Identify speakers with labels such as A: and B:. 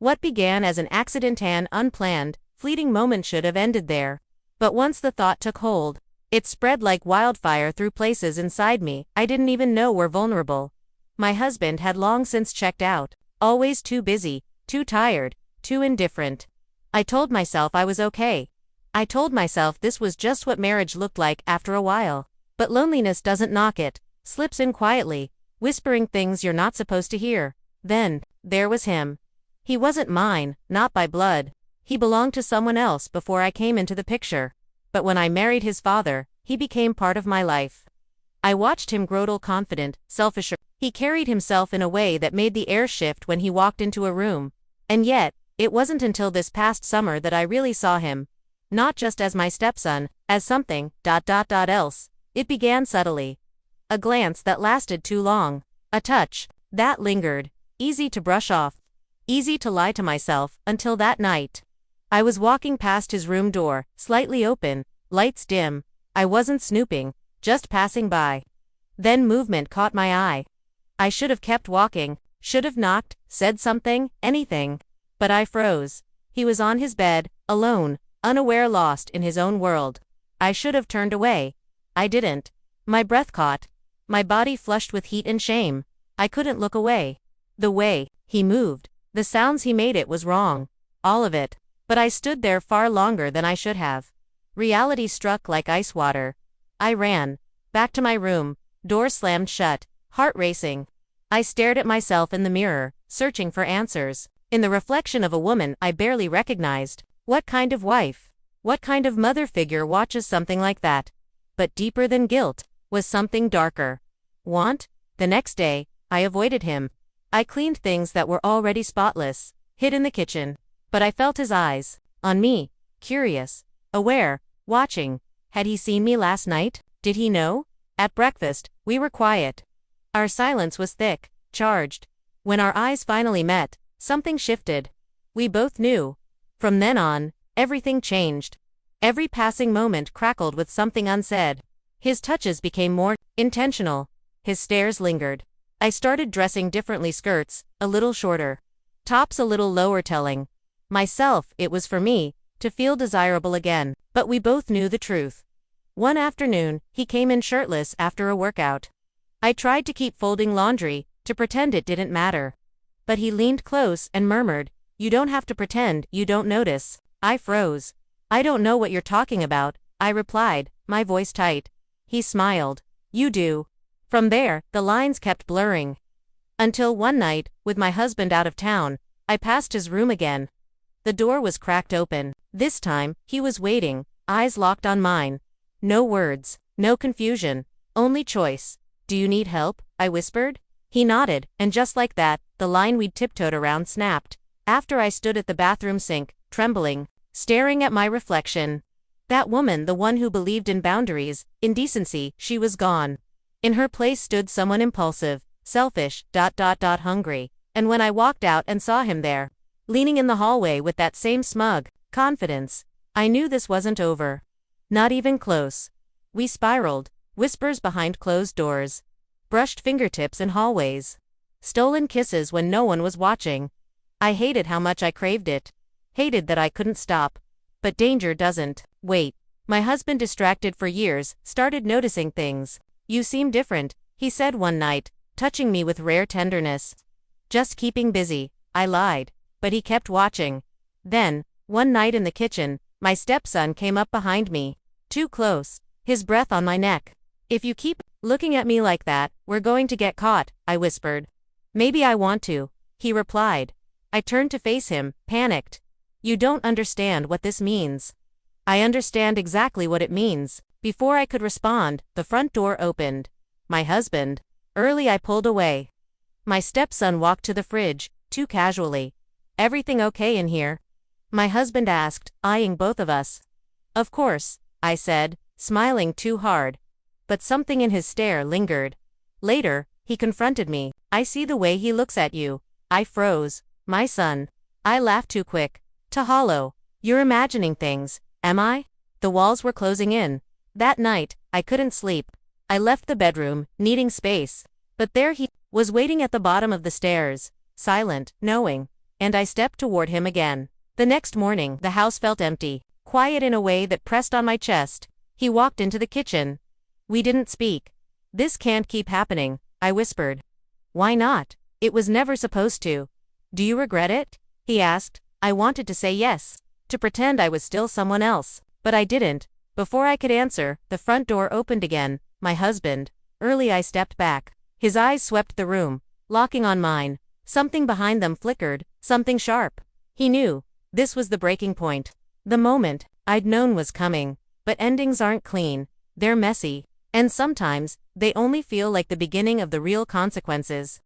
A: What began as an accident and unplanned, fleeting moment should have ended there. But once the thought took hold, it spread like wildfire through places inside me I didn't even know were vulnerable. My husband had long since checked out, always too busy, too tired, too indifferent. I told myself I was okay. I told myself this was just what marriage looked like after a while. But loneliness doesn't knock, it slips in quietly, whispering things you're not supposed to hear. Then, there was him. He wasn't mine, not by blood. He belonged to someone else before I came into the picture. But when I married his father, he became part of my life. I watched him grow confident, self-assured. He carried himself in a way that made the air shift when he walked into a room. And yet, it wasn't until this past summer that I really saw him. Not just as my stepson, as something, else. It began subtly. A glance that lasted too long. A touch that lingered. Easy to brush off. Easy to lie to myself, until that night. I was walking past his room door, slightly open, lights dim. I wasn't snooping, just passing by. Then movement caught my eye. I should have kept walking, should have knocked, said something, anything. But I froze. He was on his bed, alone, unaware, lost in his own world. I should have turned away. I didn't. My breath caught. My body flushed with heat and shame. I couldn't look away. The way he moved, the sounds he made, it was wrong. All of it. But I stood there far longer than I should have. Reality struck like ice water. I ran back to my room, door slammed shut, heart racing. I stared at myself in the mirror, searching for answers. In the reflection of a woman I barely recognized. What kind of wife? What kind of mother figure watches something like that? But deeper than guilt was something darker. Want? The next day, I avoided him. I cleaned things that were already spotless, hid in the kitchen. But I felt his eyes on me, curious, aware, watching. Had he seen me last night? Did he know? At breakfast, we were quiet. Our silence was thick, charged. When our eyes finally met, something shifted. We both knew. From then on, everything changed. Every passing moment crackled with something unsaid. His touches became more intentional. His stares lingered. I started dressing differently, skirts a little shorter, tops a little lower, telling myself it was for me to feel desirable again. But we both knew the truth. One afternoon, he came in shirtless after a workout. I tried to keep folding laundry, to pretend it didn't matter. But he leaned close and murmured, "You don't have to pretend you don't notice." I froze. "I don't know what you're talking about," I replied, my voice tight. He smiled. "You do." From there, the lines kept blurring. Until one night, with my husband out of town, I passed his room again. The door was cracked open. This time, he was waiting, eyes locked on mine. No words, no confusion, only choice. "Do you need help?" I whispered. He nodded, and just like that, the line we'd tiptoed around snapped. After I stood at the bathroom sink, trembling, staring at my reflection. That woman, the one who believed in boundaries, in decency, she was gone. In her place stood someone impulsive, selfish, hungry. And when I walked out and saw him there, leaning in the hallway with that same smug confidence, I knew this wasn't over. Not even close. We spiraled, whispers behind closed doors, brushed fingertips in hallways, stolen kisses when no one was watching. I hated how much I craved it. Hated that I couldn't stop. But danger doesn't wait. My husband, distracted for years, started noticing things. "You seem different," he said one night, touching me with rare tenderness. "Just keeping busy," I lied. But he kept watching. Then, one night in the kitchen, my stepson came up behind me. Too close, his breath on my neck. "If you keep looking at me like that, we're going to get caught," I whispered. "Maybe I want to," he replied. I turned to face him, panicked. "You don't understand what this means." "I understand exactly what it means." Before I could respond, the front door opened. My husband. Early, I pulled away. My stepson walked to the fridge, too casually. "Everything okay in here?" my husband asked, eyeing both of us. "Of course," I said, smiling too hard. But something in his stare lingered. Later, he confronted me. "I see the way he looks at you." I froze. "My son." I laughed too quick. To hollow. "You're imagining things." "Am I?" The walls were closing in. That night, I couldn't sleep. I left the bedroom, needing space. But there he was, waiting at the bottom of the stairs, silent, knowing. and I stepped toward him again. The next morning, the house felt empty, quiet in a way that pressed on my chest. He walked into the kitchen. We didn't speak. "This can't keep happening," I whispered. "Why not? It was never supposed to." "Do you regret it?" he asked. I wanted to say yes, to pretend I was still someone else, but I didn't. Before I could answer, the front door opened again. My husband. Early I stepped back. His eyes swept the room, locking on mine. Something behind them flickered, something sharp. He knew. This was the breaking point. The moment I'd known was coming. But endings aren't clean. They're messy. And sometimes, they only feel like the beginning of the real consequences.